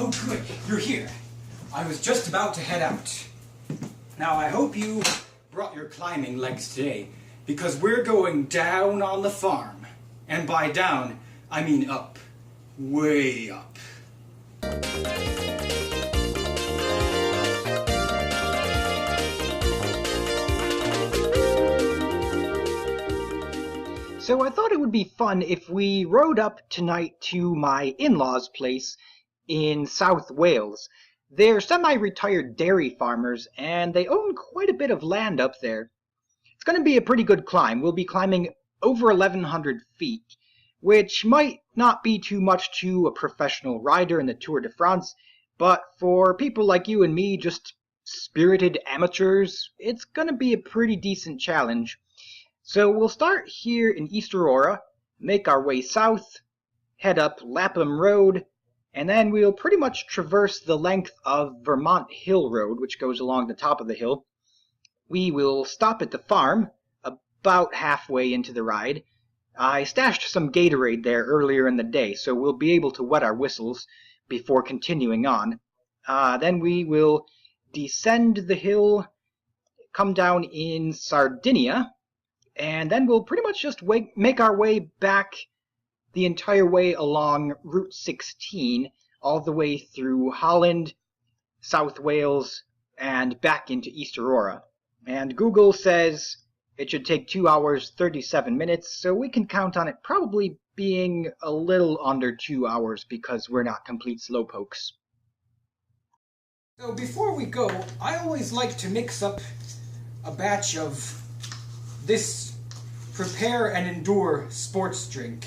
Oh good, you're here. I was just about to head out. Now I hope you brought your climbing legs today, because we're going down on the farm. And by down, I mean up. Way up. So I thought it would be fun if we rode up tonight to my in-laws' place in South Wales. They're semi-retired dairy farmers, and they own quite a bit of land up there. It's going to be a pretty good climb. We'll be climbing over 1,100 feet, which might not be too much to a professional rider in the Tour de France, but for people like you and me, just spirited amateurs, it's going to be a pretty decent challenge. So we'll start here in East Aurora, make our way south, head up Lapham Road, and then we'll pretty much traverse the length of Vermont Hill Road, which goes along the top of the hill. We will stop at the farm, about halfway into the ride. I stashed some Gatorade there earlier in the day, so we'll be able to wet our whistles before continuing on. Then we will descend the hill, come down in Sardinia, and then we'll pretty much just make our way back the entire way along Route 16, all the way through Holland, South Wales, and back into East Aurora. And Google says it should take 2 hours 37 minutes, so we can count on it probably being a little under 2 hours because we're not complete slowpokes. So before we go, I always like to mix up a batch of this Prepare and Endure sports drink.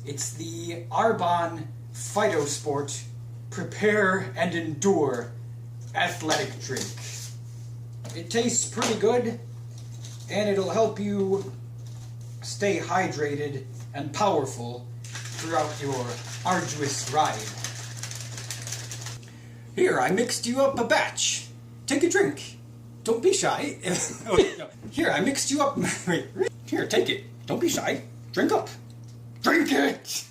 It's the Arbonne Phytosport Prepare and Endure athletic drink. It tastes pretty good, and it'll help you stay hydrated and powerful throughout your arduous ride. Here, I mixed you up a batch. Take a drink. Don't be shy. Oh, no. Here, I mixed you up. Wait. Here, take it. Don't be shy. Drink up. Drink it!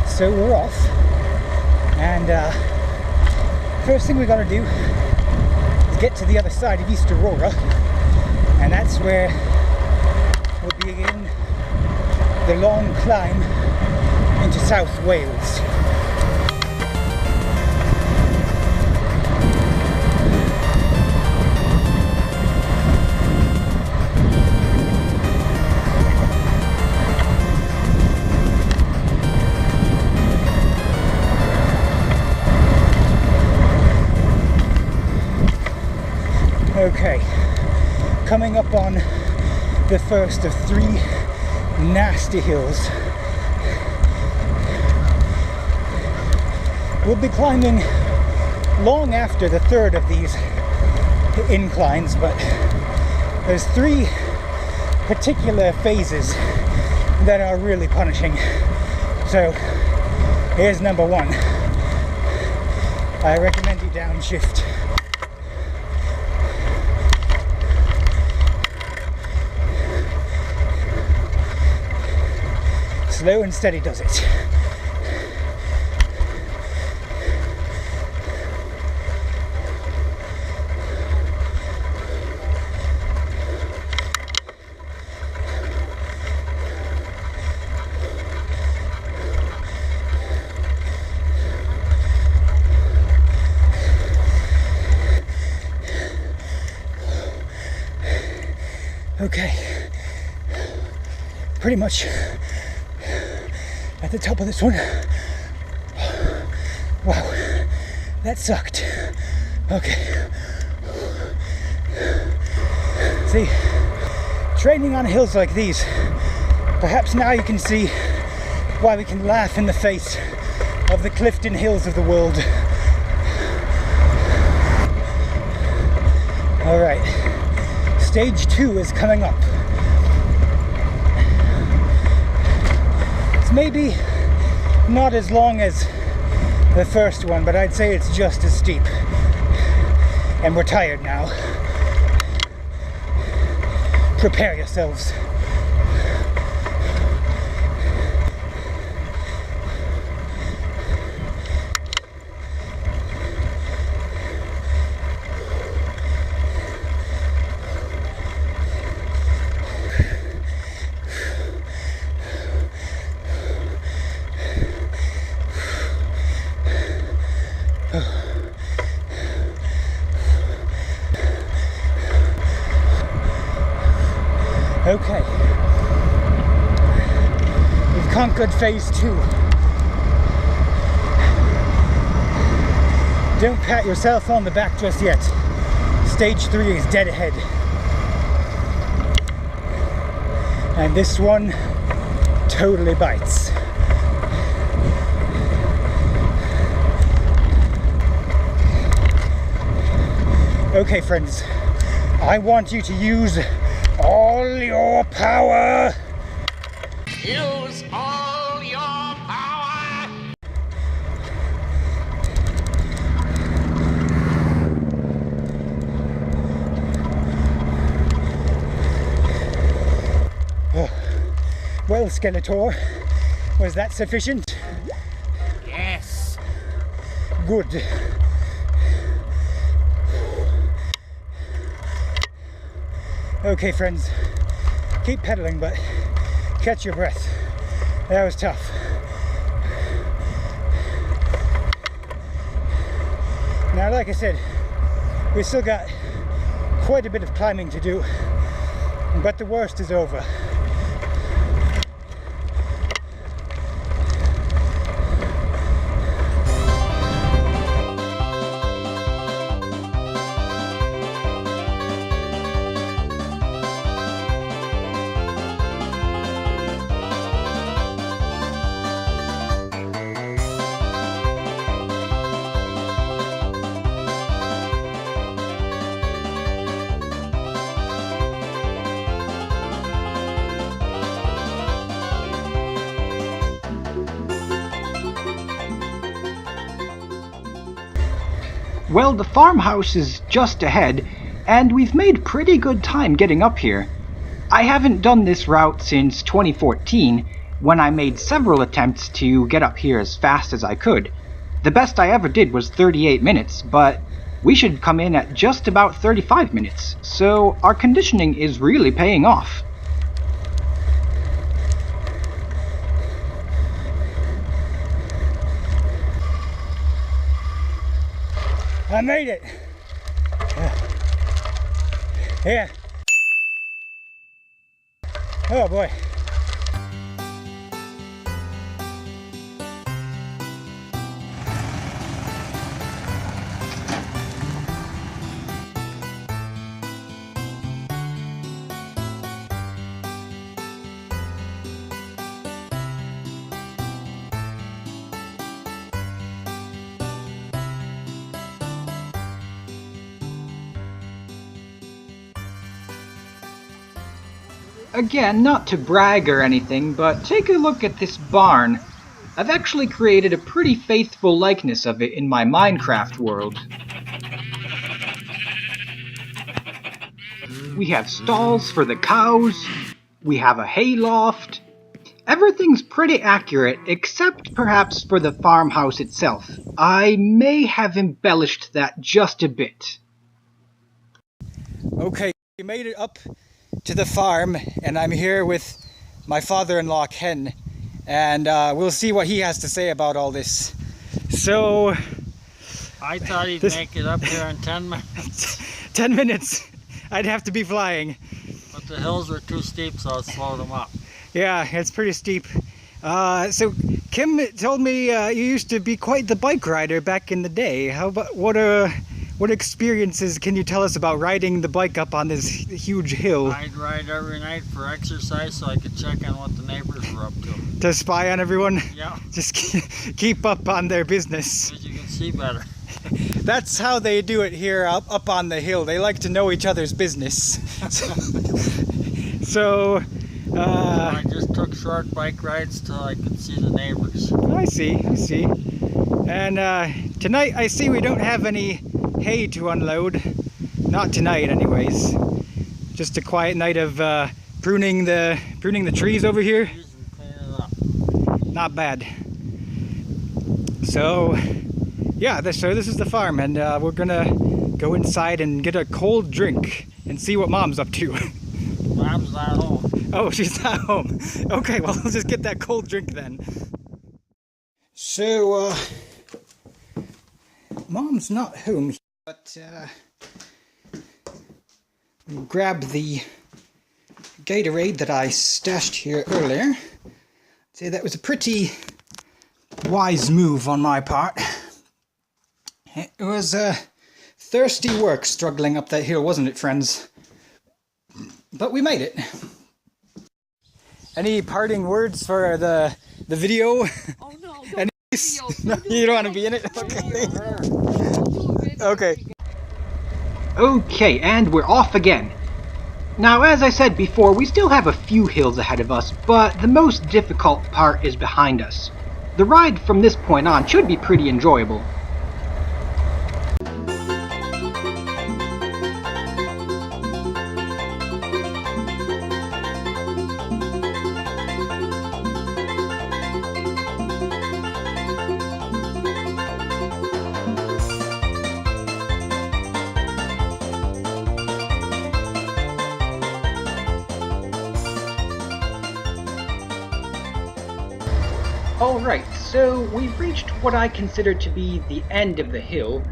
So we're off, and first thing we're going to do is get to the other side of East Aurora, and that's where we'll begin the long climb into South Wales. Okay, coming up on the first of 3 nasty hills. We'll be climbing long after the third of these inclines, but there's 3 particular phases that are really punishing. So here's number 1. I recommend you downshift. Slow and steady does it. Okay, pretty much at the top of this one. Wow, that sucked. Okay. See, training on hills like these, perhaps now you can see why we can laugh in the face of the Clifton Hills of the world. Alright, stage 2 is coming up. It's maybe not as long as the first one, but I'd say it's just as steep. And we're tired now. Prepare yourselves. Okay, we've conquered phase 2. Don't pat yourself on the back just yet. Stage 3 is dead ahead. And this one totally bites. Okay, friends, I want you to use all your power! Use all your power! Well, Skeletor, was that sufficient? Yes. Good. Okay, friends, keep pedaling, but catch your breath. That was tough. Now, like I said, we still got quite a bit of climbing to do, but the worst is over. Well, the farmhouse is just ahead, and we've made pretty good time getting up here. I haven't done this route since 2014, when I made several attempts to get up here as fast as I could. The best I ever did was 38 minutes, but we should come in at just about 35 minutes, so our conditioning is really paying off. I made it! Here. Oh boy. Again, not to brag or anything, but take a look at this barn. I've actually created a pretty faithful likeness of it in my Minecraft world. We have stalls for the cows, we have a hayloft. Everything's pretty accurate, except perhaps for the farmhouse itself. I may have embellished that just a bit. Okay, we made it up to the farm, and I'm here with my father-in-law Ken, and we'll see what he has to say about all this. So I thought he'd make it up here in 10 minutes. 10 minutes I'd have to be flying, But the hills were too steep, so I slowed him up. yeah, it's pretty steep. So Kim told me you used to be quite the bike rider back in the day. How about what experiences can you tell us about riding the bike up on this huge hill? I'd ride every night for exercise so I could check on what the neighbors were up to. To spy on everyone? Yeah, Just keep up on their business. because you can see better. That's how they do it here up on the hill. They like to know each other's business. So I just took short bike rides till I could see the neighbors. I see. And tonight I see we don't have any hay to unload. Not tonight anyways. Just a quiet night of pruning the trees over here. Trees and cleaning it up. Not bad. So yeah, so this is the farm, and we're gonna go inside and get a cold drink and see what Mom's up to. Mom's not home. Oh, she's not home. Okay, well, let's just get that cold drink then. So, Mom's not home, but we'll grab the Gatorade that I stashed here earlier. I'd say that was a pretty wise move on my part. It was thirsty work struggling up that hill, wasn't it, friends? But we made it. Any parting words for the video? Oh no, Any, no, you don't want to be in it? Okay. Okay. Okay, and we're off again. Now, as I said before, we still have a few hills ahead of us, but the most difficult part is behind us. The ride from this point on should be pretty enjoyable. Alright, so we've reached what I consider to be the end of the hill.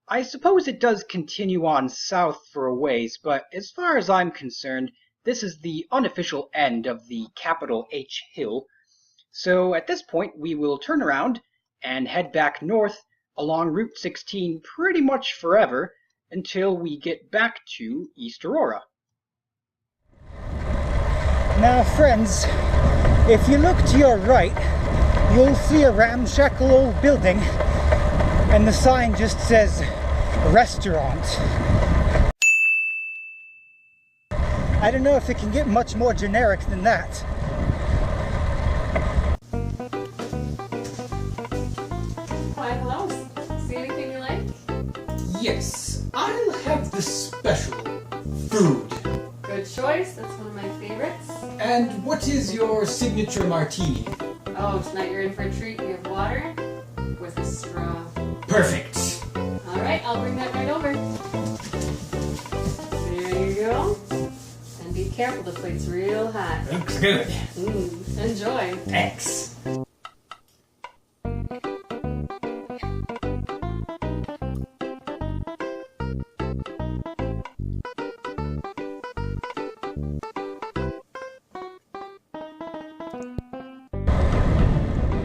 I suppose it does continue on south for a ways, but as far as I'm concerned, this is the unofficial end of the capital H hill. So at this point we will turn around and head back north along Route 16 pretty much forever until we get back to East Aurora. Now, friends, if you look to your right, you'll see a ramshackle old building, and the sign just says restaurant. I don't know if it can get much more generic than that. Hi, hello. See anything you like? Yes, I'll have the special food. Good choice. That's one of my favorites. And what is your signature martini? Oh, tonight you're in for a treat. We have water with a straw. Perfect. All right, I'll bring that right over. There you go. And be careful, the plate's real hot. Looks good. Enjoy. Thanks.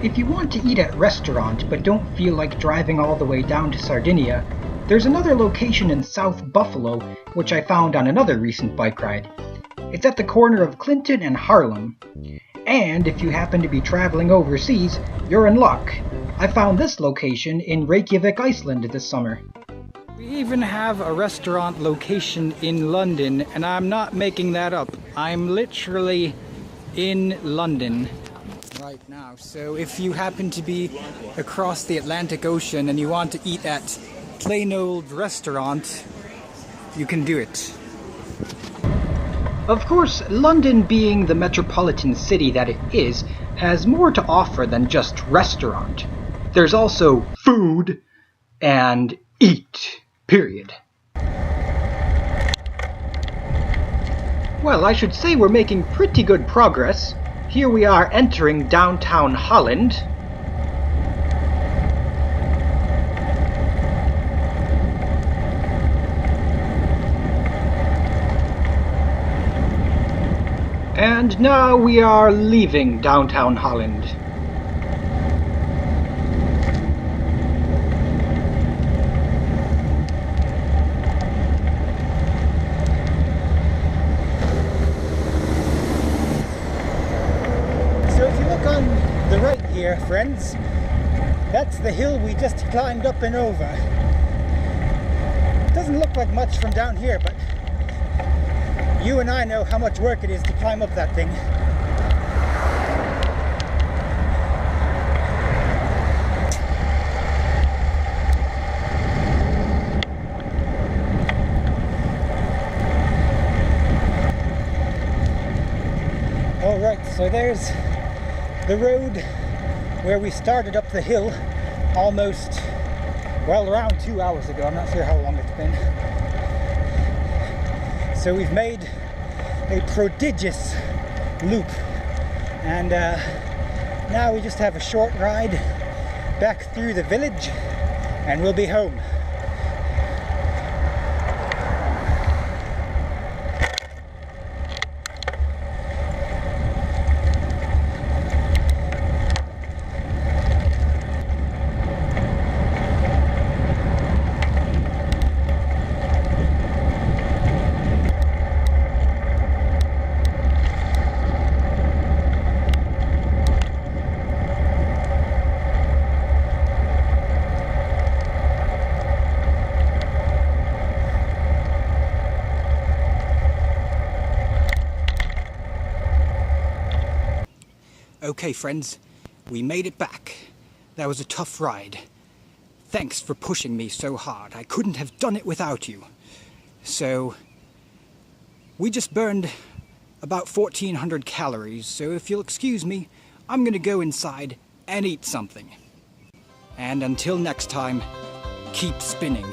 If you want to eat at a restaurant but don't feel like driving all the way down to Sardinia, there's another location in South Buffalo which I found on another recent bike ride. It's at the corner of Clinton and Harlem. And if you happen to be traveling overseas, you're in luck. I found this location in Reykjavik, Iceland this summer. We even have a restaurant location in London, and I'm not making that up. I'm literally in London right now. So if you happen to be across the Atlantic Ocean and you want to eat at plain old restaurant, you can do it. Of course, London, being the metropolitan city that it is, has more to offer than just restaurant. There's also food and eat, period. Well, I should say we're making pretty good progress. Here we are entering downtown Holland. And now we are leaving downtown Holland. So if you look on the right here, friends, that's the hill we just climbed up and over. Doesn't look like much from down here, but you and I know how much work it is to climb up that thing. Alright, so there's the road where we started up the hill almost, well, around 2 hours ago. I'm not sure how long it's been. So we've made a prodigious loop, and now we just have a short ride back through the village and we'll be home. Okay, friends, we made it back. That was a tough ride. Thanks for pushing me so hard. I couldn't have done it without you. So, we just burned about 1,400 calories, so if you'll excuse me, I'm gonna go inside and eat something. And until next time, keep spinning.